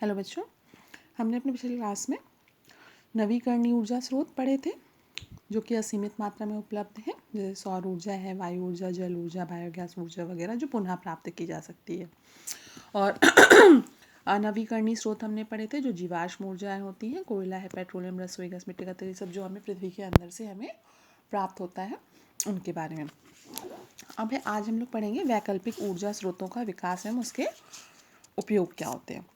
Hello बच्चों, हमने अपने पिछली क्लास में नवीकरणीय ऊर्जा स्रोत पढ़े थे जो कि असीमित मात्रा में उपलब्ध है, जैसे सौर ऊर्जा है, वायु ऊर्जा, जल ऊर्जा, बायोगैस ऊर्जा वगैरह जो पुनः प्राप्त की जा सकती है। और अनवीकरणीय स्रोत हमने पढ़े थे जो जीवाश्म ऊर्जाएं होती हैं, कोयला है, पेट्रोलियम, रसोई गैस, मिट्टी का तेल, सब जो हमें पृथ्वी के अंदर से हमें प्राप्त होता है उनके बारे में। अब आज हम लोग पढ़ेंगे वैकल्पिक ऊर्जा स्रोतों का विकास एवं उसके उपयोग क्या होते हैं।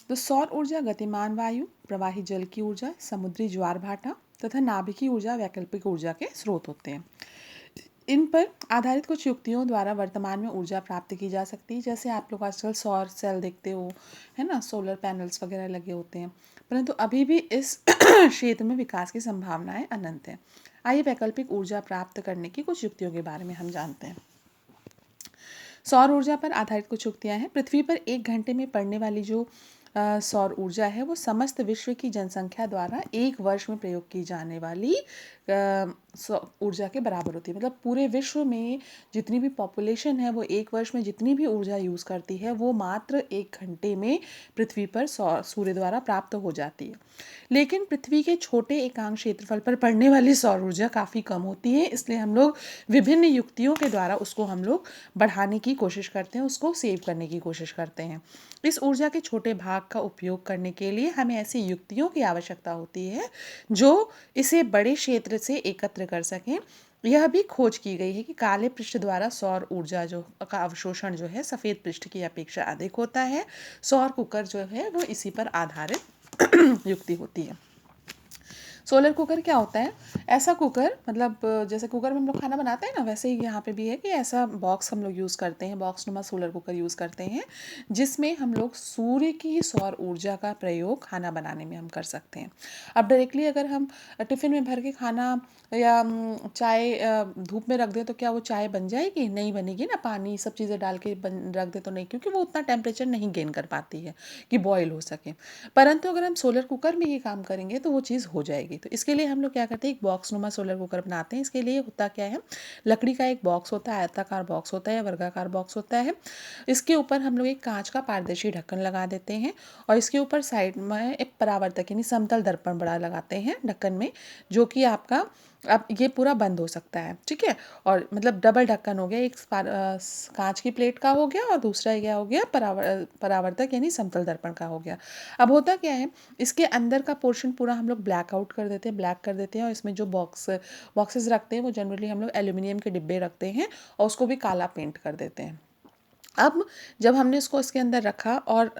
तो सौर ऊर्जा गतिमान वायु, प्रवाही जल की ऊर्जा, समुद्री ज्वार भाटा तथा नाभिकीय ऊर्जा वैकल्पिक ऊर्जा के स्रोत होते हैं। इन पर आधारित कुछ युक्तियों द्वारा वर्तमान में ऊर्जा प्राप्त की जा सकती है। जैसे आप लोग आजकल सौर सेल देखते हो, है ना, सोलर पैनल्स वगैरह लगे होते हैं, परंतु अभी भी इस क्षेत्र में विकास की संभावनाएं अनंत हैं। आइए वैकल्पिक ऊर्जा प्राप्त करने की कुछ युक्तियों के बारे में हम जानते हैं। सौर ऊर्जा पर आधारित कुछ युक्तियां हैं। पृथ्वी पर 1 घंटे में पड़ने वाली जो सौर ऊर्जा है वो समस्त विश्व की जनसंख्या द्वारा 1 वर्ष में प्रयोग की जाने वाली ऊर्जा के बराबर होती है। मतलब पूरे विश्व में जितनी भी पॉपुलेशन है वो 1 वर्ष में जितनी भी ऊर्जा यूज़ करती है वो मात्र 1 घंटे में पृथ्वी पर सूर्य द्वारा प्राप्त हो जाती है। लेकिन पृथ्वी के छोटे एकांक क्षेत्रफल पर पड़ने वाली सौर ऊर्जा काफ़ी कम होती है, इसलिए हम लोग विभिन्न युक्तियों के द्वारा उसको हम लोग बढ़ाने की कोशिश करते हैं, उसको सेव करने की कोशिश करते हैं। इस ऊर्जा के छोटे भाग का उपयोग करने के लिए हमें ऐसी युक्तियों की आवश्यकता होती है जो इसे बड़े क्षेत्र से एकत्र कर सकें। यह भी खोज की गई है कि काले पृष्ठ द्वारा सौर ऊर्जा जो का अवशोषण जो है सफ़ेद पृष्ठ की अपेक्षा अधिक होता है। सौर कुकर जो है वो इसी पर आधारित युक्ति होती है। सोलर कुकर क्या होता है? ऐसा कुकर, मतलब जैसे कुकर में हम लोग खाना बनाते हैं ना, वैसे ही यहाँ पे भी है कि ऐसा बॉक्स हम लोग यूज़ करते हैं, बॉक्स नुमा सोलर कुकर यूज़ करते हैं जिसमें हम लोग सूर्य की सौर ऊर्जा का प्रयोग खाना बनाने में हम कर सकते हैं। अब डायरेक्टली अगर हम टिफ़िन में भर के खाना या चाय धूप में रख दें तो क्या वो चाय बन जाएगी? नहीं बनेगी ना। पानी सब चीज़ें डाल के रख दें तो नहीं, क्योंकि वो उतना टेम्परेचर नहीं गेन कर पाती है कि बॉयल हो सके। परंतु अगर हम सोलर कुकर में ये काम करेंगे तो वो चीज़ हो जाएगी। तो इसके लिए हम लोग क्या करते हैं, एक बॉक्स नुमा सोलर कुकर बनाते हैं। इसके लिए होता क्या है, लकड़ी का एक बॉक्स होता है, आयताकार बॉक्स होता है, वर्गाकार बॉक्स होता है। इसके ऊपर हम लोग एक कांच का पारदर्शी ढक्कन लगा देते हैं और इसके ऊपर साइड में एक परावर्तक यानी समतल दर्पण बड़ा लगाते हैं ढक्कन में, जो कि आपका अब ये पूरा बंद हो सकता है, ठीक है। और मतलब डबल ढक्कन हो गया, एक कांच की प्लेट का हो गया और दूसरा क्या हो गया, परावर्तक यानी समतल दर्पण का हो गया। अब होता क्या है, इसके अंदर का पोर्शन पूरा हम लोग ब्लैक आउट कर देते हैं, ब्लैक कर देते हैं, और इसमें जो बॉक्सेस रखते हैं वो जनरली हम लोग एल्यूमिनियम के डिब्बे रखते हैं और उसको भी काला पेंट कर देते हैं। अब जब हमने इसको इसके अंदर रखा और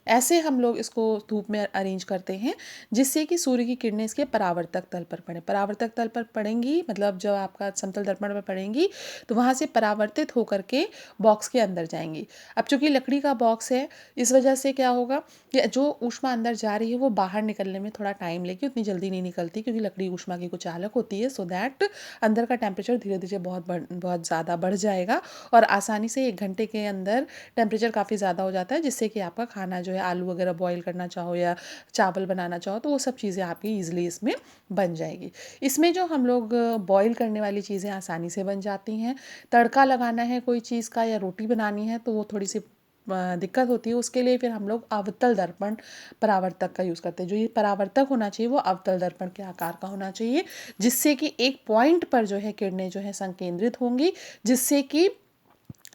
ऐसे हम लोग इसको धूप में अरेंज करते हैं जिससे कि सूर्य की किरणें इसके परावर्तक तल पर पड़े। परावर्तक तल पर पड़ेंगी, मतलब जब आपका समतल दर्पण पर पड़ेंगी तो वहाँ से परावर्तित होकर के बॉक्स के अंदर जाएंगी। अब चूंकि लकड़ी का बॉक्स है, इस वजह से क्या होगा कि जो ऊष्मा अंदर जा रही है वो बाहर निकलने में थोड़ा टाइम लेगी, उतनी जल्दी नहीं निकलती, क्योंकि लकड़ी ऊष्मा की कुछ चालक होती है। सो दैट अंदर का टेम्परेचर धीरे धीरे बहुत ज़्यादा बढ़ जाएगा और आसानी से 1 घंटे के अंदर टेम्परेचर काफ़ी ज़्यादा हो जाता है, जिससे कि आपका खाना जो है, आलू वगैरह बॉईल करना चाहो या चावल बनाना चाहो तो वो सब चीज़ें आपकी ईजिली इसमें बन जाएगी। इसमें जो हम लोग बॉईल करने वाली चीज़ें आसानी से बन जाती हैं। तड़का लगाना है कोई चीज़ का या रोटी बनानी है तो वो थोड़ी सी दिक्कत होती है। उसके लिए फिर हम लोग अवतल दर्पण परावर्तक का यूज़ करते हैं। जो ये परावर्तक होना चाहिए वो अवतल दर्पण के आकार का होना चाहिए, जिससे कि एक पॉइंट पर जो है किरणें जो है संकेंद्रित होंगी, जिससे कि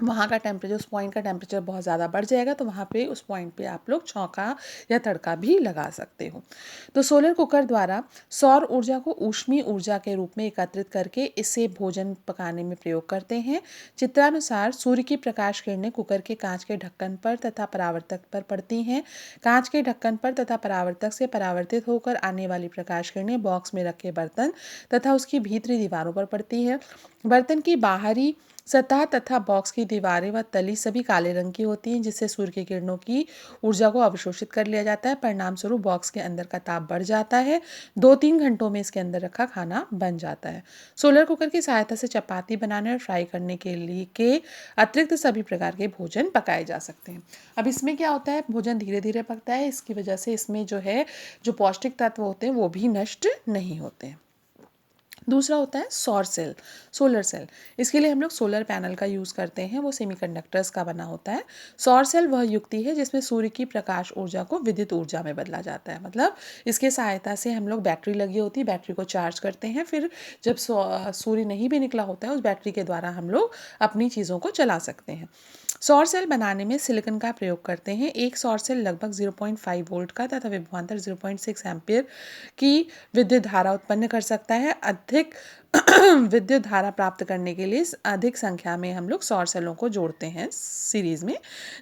वहाँ का टेम्परेचर, उस पॉइंट का टेम्परेचर बहुत ज़्यादा बढ़ जाएगा। तो वहाँ पे उस पॉइंट पे आप लोग छौंका या तड़का भी लगा सकते हो। तो सोलर कुकर द्वारा सौर ऊर्जा को ऊष्मीय ऊर्जा के रूप में एकत्रित करके इसे भोजन पकाने में प्रयोग करते हैं। चित्रानुसार सूर्य की प्रकाश किरणें कुकर के कांच के ढक्कन पर तथा परावर्तक पर पड़ती हैं। कांच के ढक्कन पर तथा परावर्तक से परावर्तित होकर आने वाली प्रकाश किरणें बॉक्स में रखे बर्तन तथा उसकी भीतरी दीवारों पर पड़ती है। बर्तन की बाहरी सतह तथा बॉक्स की दीवारें व तली सभी काले रंग की होती हैं, जिससे सूर्य की किरणों की ऊर्जा को अवशोषित कर लिया जाता है। परिणाम स्वरूप बॉक्स के अंदर का ताप बढ़ जाता है। 2-3 घंटों में इसके अंदर रखा खाना बन जाता है। सोलर कुकर की सहायता से चपाती बनाने और फ्राई करने के लिए के अतिरिक्त सभी प्रकार के भोजन पकाए जा सकते हैं। अब इसमें क्या होता है, भोजन धीरे धीरे पकता है, इसकी वजह से इसमें जो है जो पौष्टिक तत्व होते हैं वो भी नष्ट नहीं होते हैं। दूसरा होता है सौर सेल, सोलर सेल। इसके लिए हम लोग सोलर पैनल का यूज़ करते हैं, वो सेमीकंडक्टर्स का बना होता है। सौर सेल वह युक्ति है जिसमें सूर्य की प्रकाश ऊर्जा को विद्युत ऊर्जा में बदला जाता है। मतलब इसके सहायता से हम लोग बैटरी लगी होती है, बैटरी को चार्ज करते हैं, फिर जब सूर्य नहीं भी निकला होता है उस बैटरी के द्वारा हम लोग अपनी चीज़ों को चला सकते हैं। सौर सेल बनाने में सिलिकॉन का प्रयोग करते हैं। एक सौर सेल लगभग 0.5 वोल्ट का तथा विभवांतर 0.6 एम्पीयर की विद्युत धारा उत्पन्न कर सकता है। अधिक विद्युत धारा प्राप्त करने के लिए अधिक संख्या में हम लोग सौर सेलों को जोड़ते हैं सीरीज में,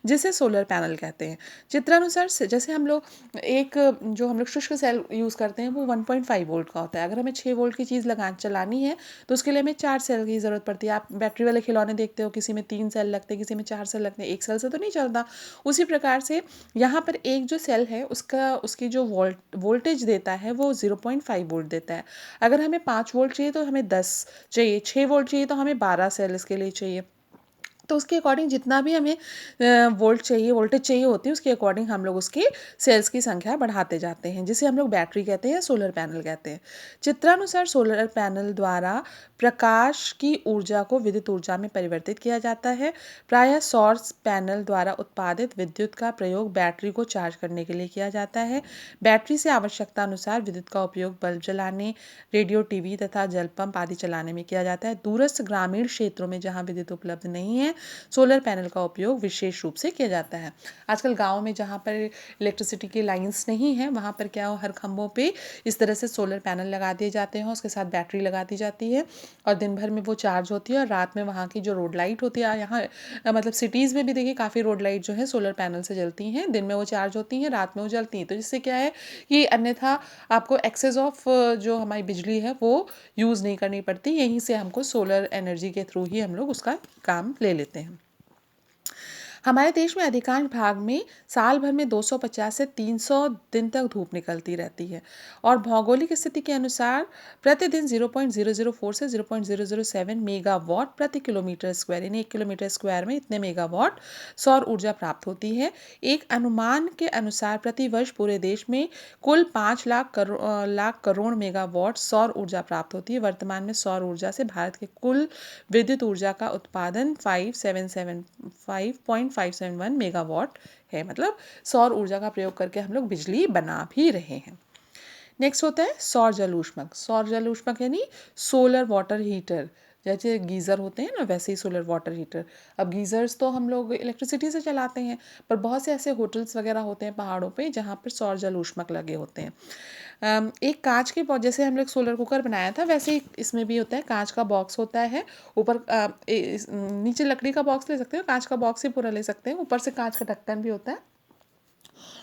जिसे सोलर पैनल कहते हैं। चित्रानुसार जैसे हम लोग एक जो हम लोग शुष्क सेल यूज़ करते हैं वो 1.5 वोल्ट का होता है। अगर हमें 6 वोल्ट की चीज़ चलानी है तो उसके लिए हमें 4 सेल की ज़रूरत पड़ती है। आप बैटरी वाले खिलौने देखते हो, किसी में 3 सेल लगते हैं, किसी में 4 सेल लगते हैं, एक सेल से तो नहीं चलता। उसी प्रकार से यहाँ पर एक जो सेल है उसकी जो वोल्टेज देता है वो 0.5 वोल्ट देता है। अगर हमें 5 वोल्ट चाहिए तो हमें 10 चाहिए, 6 वोल्ट चाहिए तो हमें 12 सेल इसके लिए चाहिए। तो उसके अकॉर्डिंग जितना भी हमें वोल्टेज चाहिए होती है उसके अकॉर्डिंग हम लोग उसकी सेल्स की संख्या बढ़ाते जाते हैं, जिसे हम लोग बैटरी कहते हैं या सोलर पैनल कहते हैं। चित्रानुसार सोलर पैनल द्वारा प्रकाश की ऊर्जा को विद्युत ऊर्जा में परिवर्तित किया जाता है। प्रायः सौर पैनल द्वारा उत्पादित विद्युत का प्रयोग बैटरी को चार्ज करने के लिए किया जाता है। बैटरी से आवश्यकता अनुसार विद्युत का उपयोग बल्ब जलाने, रेडियो, टीवी तथा जल पंप आदि चलाने में किया जाता है। दूरस्थ ग्रामीण क्षेत्रों में जहाँ विद्युत उपलब्ध नहीं है, सोलर पैनल का उपयोग विशेष रूप से किया जाता है। आजकल गाँव में जहाँ पर इलेक्ट्रिसिटी की लाइंस नहीं है वहाँ पर क्या हो, हर खंभों पे इस तरह से सोलर पैनल लगा दिए जाते हैं, उसके साथ बैटरी लगा दी जाती है और दिन भर में वो चार्ज होती है। और रात में वहाँ की जो रोड लाइट होती है, यहाँ मतलब सिटीज़ में भी देखिए काफ़ी रोड लाइट जो है सोलर पैनल से जलती हैं। दिन में वो चार्ज होती हैं, रात में वो जलती हैं। तो जिससे क्या है कि अन्यथा आपको एक्सेस ऑफ जो हमारी बिजली है वो यूज़ नहीं करनी पड़ती। यहीं से हमको सोलर एनर्जी के थ्रू ही हम लोग उसका काम ले लेते हैं। हमारे देश में अधिकांश भाग में साल भर में 250 से 300 दिन तक धूप निकलती रहती है और भौगोलिक स्थिति के अनुसार प्रतिदिन 0.004 से 0.007 मेगावाट प्रति किलोमीटर स्क्वायर, यानी 1 किलोमीटर स्क्वायर में इतने मेगावाट सौर ऊर्जा प्राप्त होती है। एक अनुमान के अनुसार प्रति वर्ष पूरे देश में कुल 5 लाख करोड़ मेगावाट सौर ऊर्जा प्राप्त होती है। वर्तमान में सौर ऊर्जा से भारत के कुल विद्युत ऊर्जा का उत्पादन 5.571 मेगावाट है। मतलब सौर ऊर्जा का प्रयोग करके हम लोग बिजली बना भी रहे हैं। नेक्स्ट होता है सौर जल ऊष्मक। सौर जल ऊष्मक यानी सोलर वाटर हीटर। जैसे गीज़र होते हैं ना वैसे ही सोलर वाटर हीटर। अब गीज़र्स तो हम लोग इलेक्ट्रिसिटी से चलाते हैं, पर बहुत से ऐसे होटल्स वगैरह होते हैं पहाड़ों पे जहाँ पर सौर जल ऊष्मक लगे होते हैं। एक कांच के जैसे हम लोग सोलर कुकर बनाया था वैसे ही इसमें भी होता है। कांच का बॉक्स होता है, ऊपर नीचे लकड़ी का बॉक्स ले सकते हैं, कांच का बॉक्स ही पूरा ले सकते हैं, ऊपर से कांच का ढक्कन भी होता है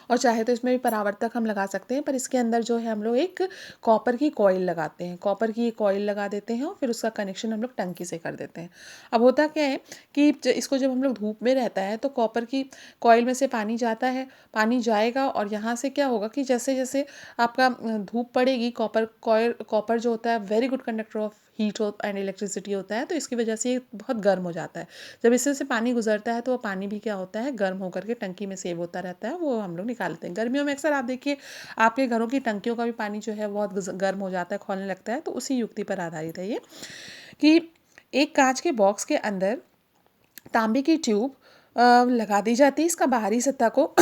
और चाहे तो इसमें भी परावर्तक हम लगा सकते हैं। पर इसके अंदर जो है हम लोग एक कॉपर की कॉइल लगाते हैं, कॉपर की एक कॉइल लगा देते हैं और फिर उसका कनेक्शन हम लोग टंकी से कर देते हैं। अब होता क्या है कि इसको जब हम लोग धूप में रहता है तो कॉपर की कॉइल में से पानी जाता है, पानी जाएगा और यहाँ से क्या होगा कि जैसे जैसे आपका धूप पड़ेगी, कॉपर जो होता है very good conductor of heat and electricity होता है, तो इसकी वजह से ये बहुत गर्म हो जाता है। जब इससे से पानी गुजरता है तो वो पानी भी क्या होता है गर्म होकर के टंकी में सेव होता रहता है, वो हम लोग निकालते हैं। गर्मियों में अक्सर आप देखिए आपके घरों की टंकियों का भी पानी जो है बहुत गर्म हो जाता है, खौलने लगता है। तो उसी युक्ति पर आधारित है ये कि एक कांच के बॉक्स के अंदर तांबे की ट्यूब लगा दी जाती है। इसका बाहरी सतह को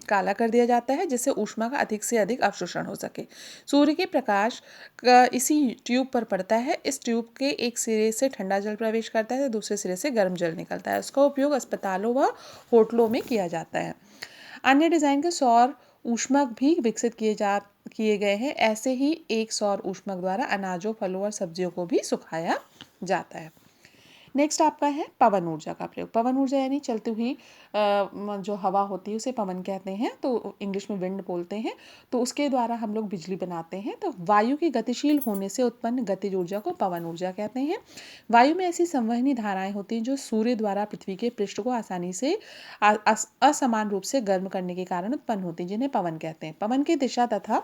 काला कर दिया जाता है जिससे ऊष्मा का अधिक से अधिक अवशोषण हो सके। सूर्य के प्रकाश इसी ट्यूब पर पड़ता है। इस ट्यूब के एक सिरे से ठंडा जल प्रवेश करता है, दूसरे सिरे से गर्म जल निकलता है। उसका उपयोग अस्पतालों व होटलों में किया जाता है। अन्य डिज़ाइन के सौर ऊष्मक भी विकसित किए गए हैं। ऐसे ही एक सौर ऊष्मक द्वारा अनाजों, फलों और सब्जियों को भी सुखाया जाता है। नेक्स्ट आपका है पवन ऊर्जा का प्रयोग। पवन ऊर्जा यानी चलती हुई जो हवा होती है उसे पवन कहते हैं, तो इंग्लिश में विंड बोलते हैं। तो उसके द्वारा हम लोग बिजली बनाते हैं। तो वायु की गतिशील होने से उत्पन्न गतिज ऊर्जा को पवन ऊर्जा कहते हैं। वायु में ऐसी संवहनी धाराएं होती हैं जो सूर्य द्वारा पृथ्वी के पृष्ठ को आसानी से असमान रूप से गर्म करने के कारण उत्पन्न होती हैं, जिन्हें पवन कहते हैं। पवन की दिशा तथा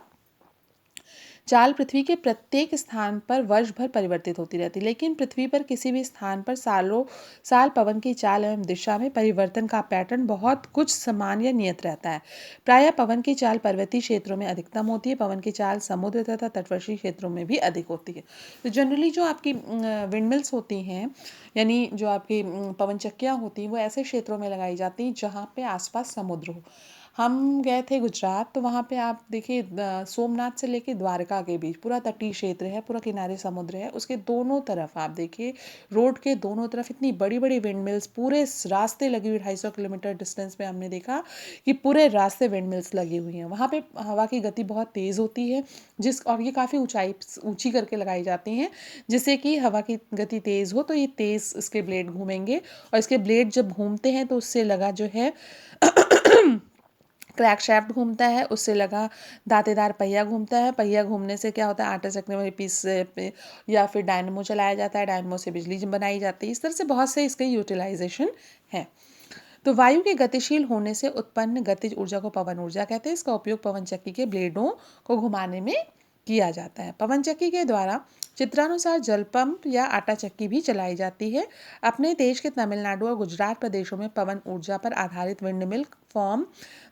चाल पृथ्वी के प्रत्येक स्थान पर वर्ष भर परिवर्तित होती रहती है, लेकिन पृथ्वी पर किसी भी स्थान पर सालों साल पवन की चाल एवं दिशा में परिवर्तन का पैटर्न बहुत कुछ समान या नियत रहता है। प्रायः पवन की चाल पर्वतीय क्षेत्रों में अधिकतम होती है, पवन की चाल समुद्र तथा तटवर्षीय क्षेत्रों में भी अधिक होती है। तो जनरली जो आपकी विंडमिल्स होती हैं, यानी जो आपकी पवन चक्कियाँ होती हैं, वो ऐसे क्षेत्रों में लगाई जाती हैं जहाँ पे आसपास समुद्र हो। हम गए थे गुजरात, तो वहाँ पे आप देखिए सोमनाथ से लेके द्वारका के बीच पूरा तटीय क्षेत्र है, पूरा किनारे समुद्र है, उसके दोनों तरफ आप देखिए रोड के दोनों तरफ इतनी बड़ी बड़ी विंड मिल्स पूरे रास्ते लगी हुई, 250 किलोमीटर डिस्टेंस पे हमने देखा कि पूरे रास्ते विंड मिल्स लगी हुई हैं। वहाँ पे हवा की गति बहुत तेज़ होती है, और ये काफ़ी ऊंची करके लगाई जाती हैं, जिससे कि हवा की गति तेज़ हो तो ये तेज़ इसके ब्लेड घूमेंगे, और इसके ब्लेड जब घूमते हैं तो उससे लगा जो है क्रैक शाफ्ट घूमता है, उससे लगा दांतेदार पहिया घूमता है। पहिया घूमने से क्या होता है, आटा चक्की वाली पीस पे या फिर डायनमो चलाया जाता है, डायनमो से बिजली बनाई जाती है। इस तरह से बहुत से इसके यूटिलाइजेशन है। तो वायु के गतिशील होने से उत्पन्न गतिज ऊर्जा को पवन ऊर्जा कहते हैं। इसका उपयोग पवन चक्की के ब्लेडों को घुमाने में किया जाता है। पवन चक्की के द्वारा चित्रानुसार जल पंप या आटा चक्की भी चलाई जाती है। अपने देश के तमिलनाडु और गुजरात प्रदेशों में पवन ऊर्जा पर आधारित विंडमिल फॉर्म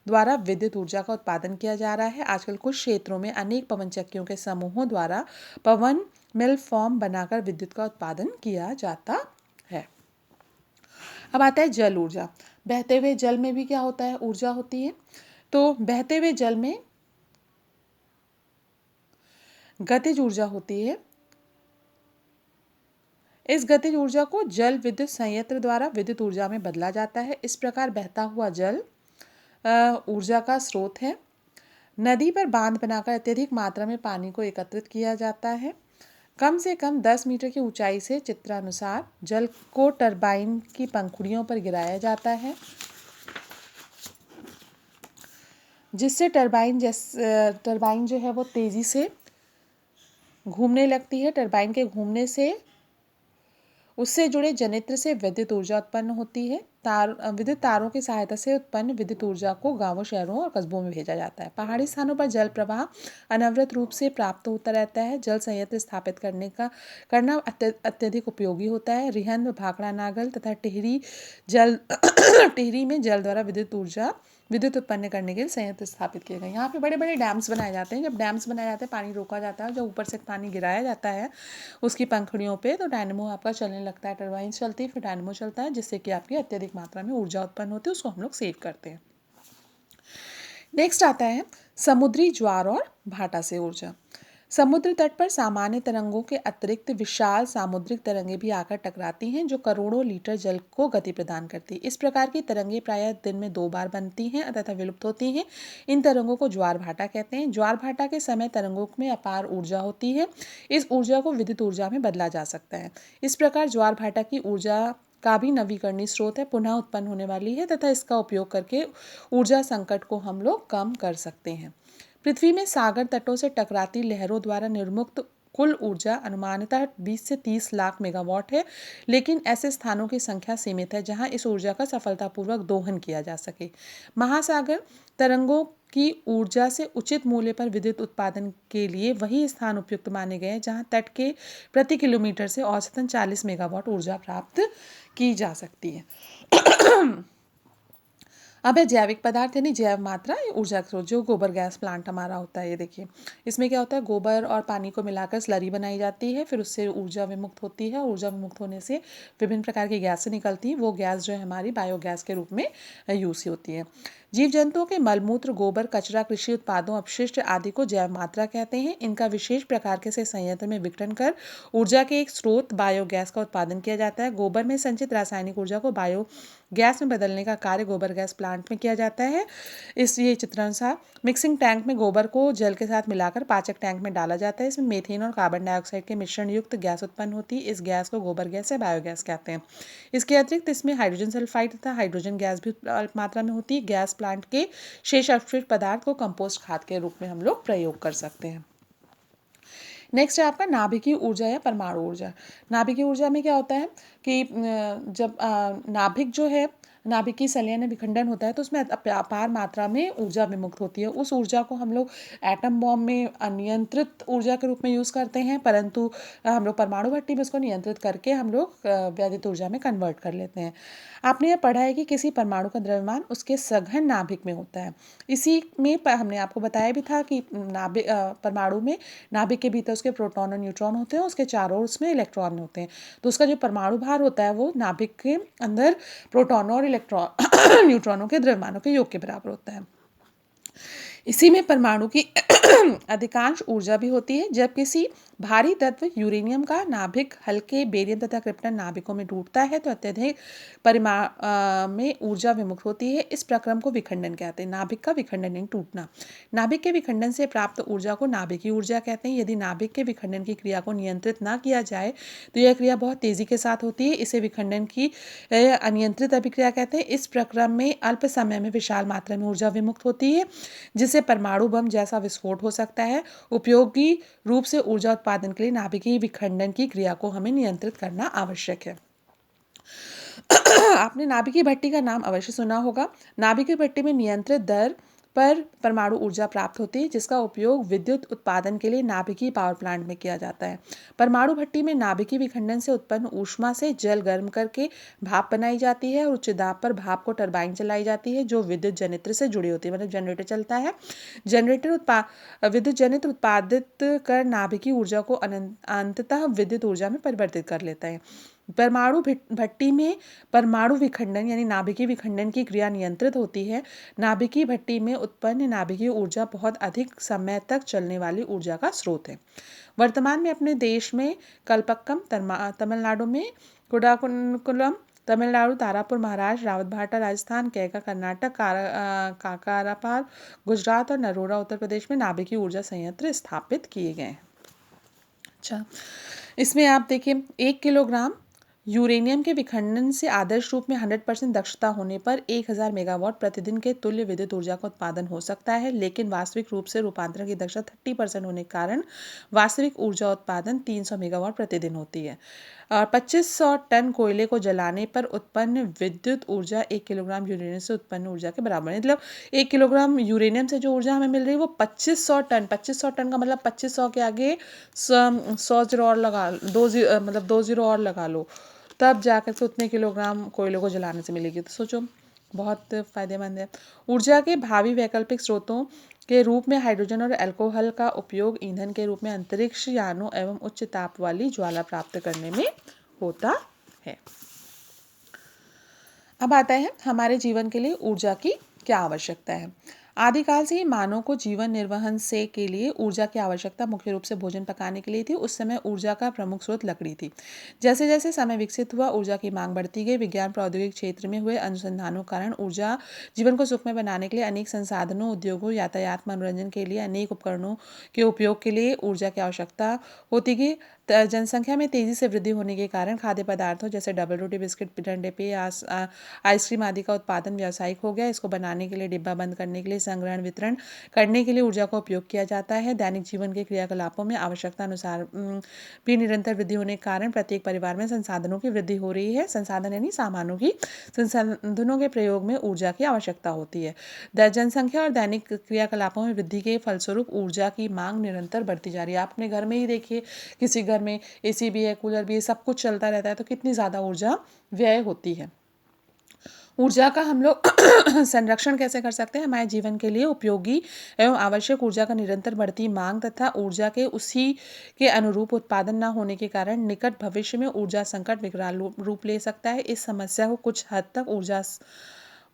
द्वारा विद्युत ऊर्जा का उत्पादन किया जा रहा है। आजकल कुछ क्षेत्रों में अनेक पवन चक्कियों के समूहों द्वारा पवन मिल फॉर्म बनाकर विद्युत का उत्पादन किया जाता है। अब आता है जल ऊर्जा। बहते हुए जल में भी क्या होता है, ऊर्जा होती है। तो बहते हुए जल में गतिज ऊर्जा होती है। इस गतिज ऊर्जा को जल विद्युत संयंत्र द्वारा विद्युत ऊर्जा में बदला जाता है। इस प्रकार बहता हुआ जल ऊर्जा का स्रोत है। नदी पर बांध बनाकर अत्यधिक मात्रा में पानी को एकत्रित किया जाता है। कम से कम 10 मीटर की ऊंचाई से चित्रानुसार जल को टरबाइन की पंखुड़ियों पर गिराया जाता है, जिससे टरबाइन जो है वो तेजी से घूमने लगती है। टरबाइन के घूमने से उससे जुड़े जनित्र से विद्युत ऊर्जा उत्पन्न होती है। विद्युत तारों की सहायता से उत्पन्न विद्युत ऊर्जा को गांवों, शहरों और कस्बों में भेजा जाता है। पहाड़ी स्थानों पर जल प्रवाह अनवरत रूप से प्राप्त होता रहता है। जल संयंत्र स्थापित करना अत्यधिक उपयोगी होता है। रिहंद, भाखड़ा नागल तथा टिहरी टिहरी में जल द्वारा विद्युत उत्पन्न करने के लिए संयंत्र स्थापित किए गए। यहाँ पे बड़े बड़े डैम्स बनाए जाते हैं। जब डैम्स बनाए जाते हैं, पानी रोका जाता है, जब ऊपर से पानी गिराया जाता है उसकी पंखुड़ियों पे, तो डायनेमो आपका चलने लगता है, टरबाइन चलती है, फिर डायनेमो चलता है, जिससे कि आपकी अत्यधिक मात्रा में ऊर्जा उत्पन्न होती है, उसको हम लोग सेव करते हैं। नेक्स्ट आता है समुद्री ज्वार और भाटा से ऊर्जा। समुद्र तट पर सामान्य तरंगों के अतिरिक्त विशाल सामुद्रिक तरंगें भी आकर टकराती हैं, जो करोड़ों लीटर जल को गति प्रदान करती है। इस प्रकार की तरंगें प्रायः दिन में 2 बार बनती हैं तथा विलुप्त होती हैं। इन तरंगों को ज्वार भाटा कहते हैं। ज्वार भाटा के समय तरंगों में अपार ऊर्जा होती है। इस ऊर्जा को विद्युत ऊर्जा में बदला जा सकता है। इस प्रकार ज्वार भाटा की ऊर्जा का भी नवीकरणीय स्रोत है, पुनः उत्पन्न होने वाली है तथा इसका उपयोग करके ऊर्जा संकट को हम लोग कम कर सकते हैं। पृथ्वी में सागर तटों से टकराती लहरों द्वारा निर्मुक्त कुल ऊर्जा अनुमानतः 20 से 30 लाख मेगावाट है, लेकिन ऐसे स्थानों की संख्या सीमित है जहां इस ऊर्जा का सफलतापूर्वक दोहन किया जा सके। महासागर तरंगों की ऊर्जा से उचित मूल्य पर विद्युत उत्पादन के लिए वही स्थान उपयुक्त माने गए हैं जहां तट के प्रति किलोमीटर से औसतन 40 मेगावाट ऊर्जा प्राप्त की जा सकती है। अब है जैविक पदार्थ यानी जैव मात्रा या ऊर्जा स्रोत, जो गोबर गैस प्लांट हमारा होता है। ये देखिए, इसमें क्या होता है, गोबर और पानी को मिलाकर स्लरी बनाई जाती है, फिर उससे ऊर्जा विमुक्त होती है। ऊर्जा विमुक्त होने से विभिन्न प्रकार की गैसें निकलती हैं। वो गैस जो है हमारी बायोगैस के रूप में यूज होती है। जीव जंतुओं के मलमूत्र, गोबर, कचरा, कृषि उत्पादों, अपशिष्ट आदि को जैव मात्रा कहते हैं। इनका विशेष प्रकार के से संयंत्र में विघटन कर ऊर्जा के एक स्रोत बायोगैस का उत्पादन किया जाता है। गोबर में संचित रासायनिक ऊर्जा को बायोगैस में बदलने का कार्य गोबर गैस प्लांट में किया जाता है। ये चित्रानुसार मिक्सिंग टैंक में गोबर को जल के साथ मिलाकर पाचक टैंक में डाला जाता है। इसमें मीथेन और कार्बन डाइऑक्साइड के मिश्रण युक्त गैस उत्पन्न होती है। इस गैस को गोबर गैस या बायोगैस कहते हैं। इसके अतिरिक्त इसमें हाइड्रोजन सल्फाइड तथा हाइड्रोजन गैस भी अल्प मात्रा में होती है। गैस प्लांट के शेष अपशिष्ट पदार्थ को कंपोस्ट खाद के रूप में हम लोग प्रयोग कर सकते हैं। नेक्स्ट है आपका नाभिकीय ऊर्जा या परमाणु ऊर्जा। नाभिकीय ऊर्जा में क्या होता है कि जब नाभिक जो है, नाभिकीय संलयन विखंडन होता है तो उसमें अपार मात्रा में ऊर्जा विमुक्त होती है। उस ऊर्जा को हम लोग एटम बॉम्ब में अनियंत्रित ऊर्जा के रूप में यूज़ करते हैं, परंतु हम लोग परमाणु भट्टी में उसको नियंत्रित करके हम लोग वैद्युत ऊर्जा में कन्वर्ट कर लेते हैं। आपने यह पढ़ा है कि किसी परमाणु का द्रव्यमान उसके सघन नाभिक में होता है। इसी में हमने आपको बताया भी था कि परमाणु में नाभिक के भीतर उसके प्रोटॉन और न्यूट्रॉन होते हैं, उसके चारों ओर उसमें इलेक्ट्रॉन होते हैं। तो उसका जो परमाणु भार होता है वो नाभिक के अंदर प्रोटॉनों और इलेक्ट्रॉन न्यूट्रॉनों के द्रव्यमानों के योग के बराबर होता है। इसी में परमाणु की अधिकांश ऊर्जा भी होती है। जब किसी भारी तत्व यूरेनियम का नाभिक हल्के बेरियम तथा क्रिप्टन नाभिकों में टूटता है तो अत्यधिक परिमाण में ऊर्जा विमुक्त होती है। इस प्रक्रम को विखंडन कहते हैं। नाभिक का विखंडन यानी टूटना। नाभिक के विखंडन से प्राप्त ऊर्जा को नाभिकीय ऊर्जा कहते हैं। यदि नाभिक के विखंडन की क्रिया को नियंत्रित न किया जाए तो यह क्रिया बहुत तेजी के साथ होती है। इसे विखंडन की अनियंत्रित अभिक्रिया कहते हैं। इस प्रक्रम में अल्प समय में विशाल मात्रा में ऊर्जा विमुक्त होती है, जिससे परमाणु बम जैसा विस्फोट हो सकता है। उपयोगी रूप से ऊर्जा उत्पादन के लिए नाभिकीय विखंडन की क्रिया को हमें नियंत्रित करना आवश्यक है। आपने नाभिकीय भट्टी का नाम अवश्य सुना होगा। नाभिकीय भट्टी में नियंत्रित दर पर परमाणु ऊर्जा प्राप्त होती है, जिसका उपयोग विद्युत उत्पादन के लिए नाभिकीय पावर प्लांट में किया जाता है। परमाणु भट्टी में नाभिकीय विखंडन से उत्पन्न ऊष्मा से जल गर्म करके भाप बनाई जाती है और उच्च दाब पर भाप को टरबाइन चलाई जाती है जो विद्युत जनित्र से जुड़ी होती है, मतलब जनरेटर चलता है। विद्युत जनित्र उत्पादित कर नाभिकीय ऊर्जा को अंततः विद्युत ऊर्जा में परिवर्तित कर लेता है। परमाणु भट्टी में परमाणु विखंडन यानी नाभिकीय विखंडन की क्रिया नियंत्रित होती है। नाभिकीय भट्टी में उत्पन्न नाभिकीय ऊर्जा बहुत अधिक समय तक चलने वाली ऊर्जा का स्रोत है। वर्तमान में अपने देश में कलपक्कम तमिलनाडु में, कुडाकुलम तमिलनाडु, तारापुर महाराष्ट्र, रावतभाटा राजस्थान, कैका कर्नाटक, काकारापार गुजरात और नरोरा उत्तर प्रदेश में नाभिकीय ऊर्जा संयंत्र स्थापित किए गए हैं। अच्छा, इसमें आप देखिए 1 किलोग्राम यूरेनियम के विखंडन से आदर्श रूप में 100% दक्षता होने पर 1000 मेगावाट प्रतिदिन के तुल्य विद्युत ऊर्जा का उत्पादन हो सकता है, लेकिन वास्तविक रूप से रूपांतरण की दक्षता 30% होने के कारण वास्तविक ऊर्जा उत्पादन 300 मेगावाट प्रतिदिन होती है। और 2500 टन कोयले को जलाने पर उत्पन्न विद्युत ऊर्जा 1 किलोग्राम यूरेनियम से उत्पन्न ऊर्जा के बराबर है। मतलब 1 किलोग्राम यूरेनियम से जो ऊर्जा हमें मिल रही है वो 2500 टन, 2500 टन का मतलब 2500 के आगे 100 जीरो और लगा, 2 जीरो और लगा लो, तब जाकर के उतने किलोग्राम कोयले को जलाने से मिलेगी। तो सोचो, बहुत फायदेमंद है। ऊर्जा के भावी वैकल्पिक स्रोतों के रूप में हाइड्रोजन और अल्कोहल का उपयोग ईंधन के रूप में अंतरिक्ष यानों एवं उच्च ताप वाली ज्वाला प्राप्त करने में होता है। अब आता है हमारे जीवन के लिए ऊर्जा की क्या आवश्यकता है। आदिकाल से ही मानव को जीवन निर्वहन से के लिए ऊर्जा की आवश्यकता मुख्य रूप से भोजन पकाने के लिए थी। उस समय ऊर्जा का प्रमुख स्रोत लकड़ी थी। जैसे जैसे समय विकसित हुआ, ऊर्जा की मांग बढ़ती गई। विज्ञान प्रौद्योगिक क्षेत्र में हुए अनुसंधानों के कारण ऊर्जा जीवन को सुखमय बनाने के लिए अनेक संसाधनों, उद्योगों, यातायात, मनोरंजन के लिए अनेक उपकरणों के उपयोग के लिए ऊर्जा की आवश्यकता होती गई। जनसंख्या में तेजी से वृद्धि होने के कारण खाद्य पदार्थों जैसे डबल रोटी, बिस्किट, ठंडे पेय, आइसक्रीम आदि का उत्पादन व्यावसायिक हो गया। इसको बनाने के लिए, डिब्बा बंद करने के लिए, संग्रहण, वितरण करने के लिए ऊर्जा का उपयोग किया जाता है। दैनिक जीवन के क्रियाकलापों में आवश्यकता अनुसार भी निरंतर वृद्धि होने के कारण प्रत्येक परिवार में संसाधनों की वृद्धि हो रही है। संसाधन यानी सामानों की, संसाधनों के प्रयोग में ऊर्जा की आवश्यकता होती है। जनसंख्या और दैनिक क्रियाकलापों में वृद्धि के फलस्वरूप ऊर्जा की मांग निरंतर बढ़ती जा रही है। आप अपने घर में ही देखिए, किसी घर में एसी भी है, कूलर भी है, सब कुछ चलता रहता है, तो कितनी ज़्यादा ऊर्जा व्यय होती है। ऊर्जा का हम लोग संरक्षण कैसे कर सकते हैं। हमारे जीवन के लिए उपयोगी एवं आवश्यक ऊर्जा का निरंतर बढ़ती मांग तथा ऊर्जा के उसी के अनुरूप उत्पादन न होने के कारण निकट भविष्य में ऊर्जा संकट विकराल रूप ले सकता है। इस समस्या को कुछ हद तक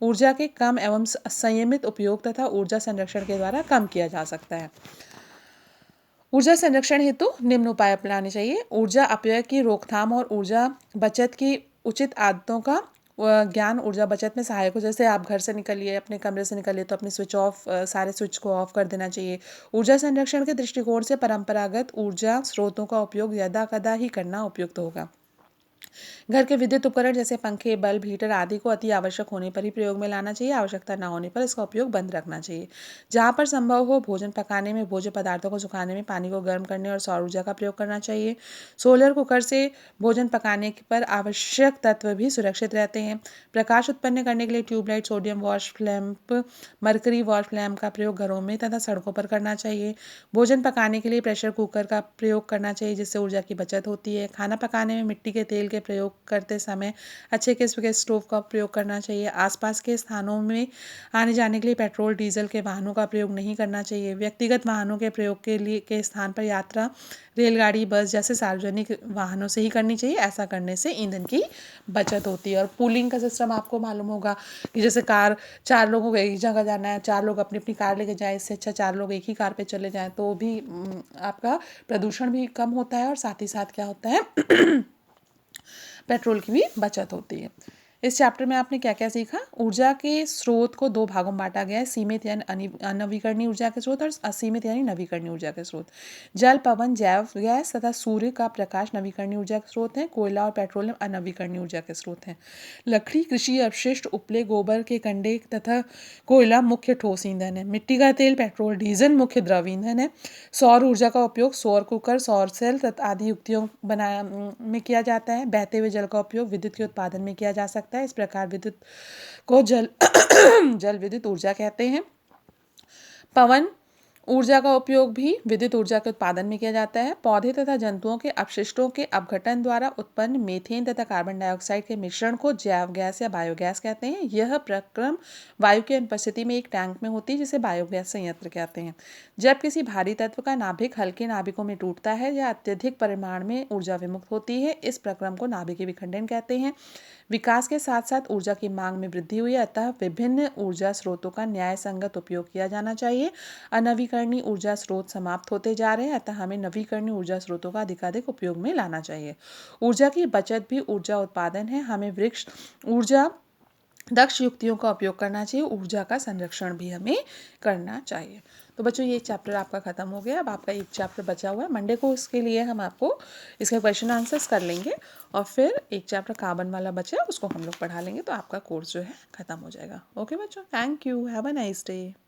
ऊर्जा के कम एवं संयमित उपयोग तथा ऊर्जा संरक्षण के द्वारा कम किया जा सकता है। ऊर्जा संरक्षण हेतु निम्न उपाय अपनाने चाहिए। ऊर्जा अपव्यय की रोकथाम और ऊर्जा बचत की उचित आदतों का ज्ञान ऊर्जा बचत में सहायक हो। जैसे आप घर से निकलिए, अपने कमरे से निकलिए तो अपने सारे स्विच को ऑफ कर देना चाहिए। ऊर्जा संरक्षण के दृष्टिकोण से परंपरागत ऊर्जा स्रोतों का उपयोग यदा कदा ही करना उपयुक्त होगा। घर के विद्युत उपकरण जैसे पंखे, बल्ब, हीटर आदि को अति आवश्यक होने पर ही प्रयोग में लाना चाहिए। आवश्यकता न होने पर इसका उपयोग बंद रखना चाहिए। जहाँ पर संभव हो भोजन पकाने में, भोज्य पदार्थों को सुखाने में, पानी को गर्म करने और सौर ऊर्जा का प्रयोग करना चाहिए। सोलर कुकर से भोजन पकाने पर आवश्यक तत्व भी सुरक्षित रहते हैं। प्रकाश उत्पन्न करने के लिए tubelight, sodium wash lamp, mercury wash lamp का प्रयोग घरों में तथा सड़कों पर करना चाहिए। भोजन पकाने के लिए प्रेशर कुकर का प्रयोग करना चाहिए, जिससे ऊर्जा की बचत होती है। खाना पकाने में मिट्टी के तेल के प्रयोग करते समय अच्छे किस्म के स्टोव का प्रयोग करना चाहिए। आसपास के स्थानों में आने जाने के लिए पेट्रोल, डीजल के वाहनों का प्रयोग नहीं करना चाहिए। व्यक्तिगत वाहनों के प्रयोग के स्थान पर यात्रा रेलगाड़ी, बस जैसे सार्वजनिक वाहनों से ही करनी चाहिए। ऐसा करने से ईंधन की बचत होती है। और पूलिंग का सिस्टम आपको मालूम होगा कि जैसे कार, 4 लोगों को एक जगह जाना है, 4 लोग अपनी अपनी कार लेके जाए, इससे अच्छा 4 लोग एक ही कार पे चले जाएं, तो भी आपका प्रदूषण भी कम होता है और साथ ही साथ क्या होता है पेट्रोल की भी बचत होती है। इस चैप्टर में आपने क्या क्या सीखा? ऊर्जा के स्रोत को 2 भागों में बांटा गया है, सीमित यानी अनवीकरणीय ऊर्जा के स्रोत और असीमित यानी नवीकरणीय ऊर्जा के स्रोत। जल, पवन, जैव गैस तथा सूर्य का प्रकाश नवीकरणीय ऊर्जा के स्रोत हैं। कोयला और पेट्रोलियम अनवीकरणीय ऊर्जा के स्रोत हैं। लकड़ी, कृषि अपशिष्ट, उपले, गोबर के कंडे तथा कोयला मुख्य ठोस ईंधन है। मिट्टी का तेल, पेट्रोल, डीजल मुख्य द्रव ईंधन है। सौर ऊर्जा का उपयोग सौर कुकर, सौर सेल तथा आदि युक्तियों में किया जाता है। बहते हुए जल का उपयोग विद्युत के उत्पादन में किया जा सकता है। इस प्रकार विद्युत को जल विद्युत ऊर्जा कहते हैं। पवन ऊर्जा का उपयोग भी विद्युत ऊर्जा के उत्पादन में किया जाता है। पौधे तथा जंतुओं के अपशिष्टों के अपघटन द्वारा उत्पन्न मीथेन तथा कार्बन डाइऑक्साइड के मिश्रण को जैव गैस या बायोगैस कहते हैं। यह प्रक्रम वायु की अनुपस्थिति में एक टैंक में होती है, जिसे बायोगैस संयंत्र कहते हैं। जब किसी भारी तत्व का नाभिक हल्के नाभिकों में टूटता है या अत्यधिक परिमाण में ऊर्जा विमुक्त होती है, इस प्रक्रम को नाभिकीय विखंडन कहते हैं। विकास के साथ साथ ऊर्जा की मांग में वृद्धि हुई है, अतः विभिन्न ऊर्जा स्रोतों का न्याय संगत उपयोग किया जाना चाहिए। अनवीकरणीय ऊर्जा स्रोत समाप्त होते जा रहे हैं, अतः हमें नवीकरणीय ऊर्जा स्रोतों का अधिकाधिक उपयोग में लाना चाहिए। ऊर्जा की बचत भी ऊर्जा उत्पादन है। हमें वृक्ष ऊर्जा दक्ष युक्तियों का उपयोग करना चाहिए। ऊर्जा का संरक्षण भी हमें करना चाहिए। तो बच्चों, ये चैप्टर आपका खत्म हो गया। अब आपका एक चैप्टर बचा हुआ है। मंडे को इसके लिए हम आपको इसके क्वेश्चन आंसर्स कर लेंगे और फिर एक चैप्टर कार्बन वाला बचा है, उसको हम लोग पढ़ा लेंगे, तो आपका कोर्स जो है खत्म हो जाएगा। ओके बच्चों, thank you, have a nice day.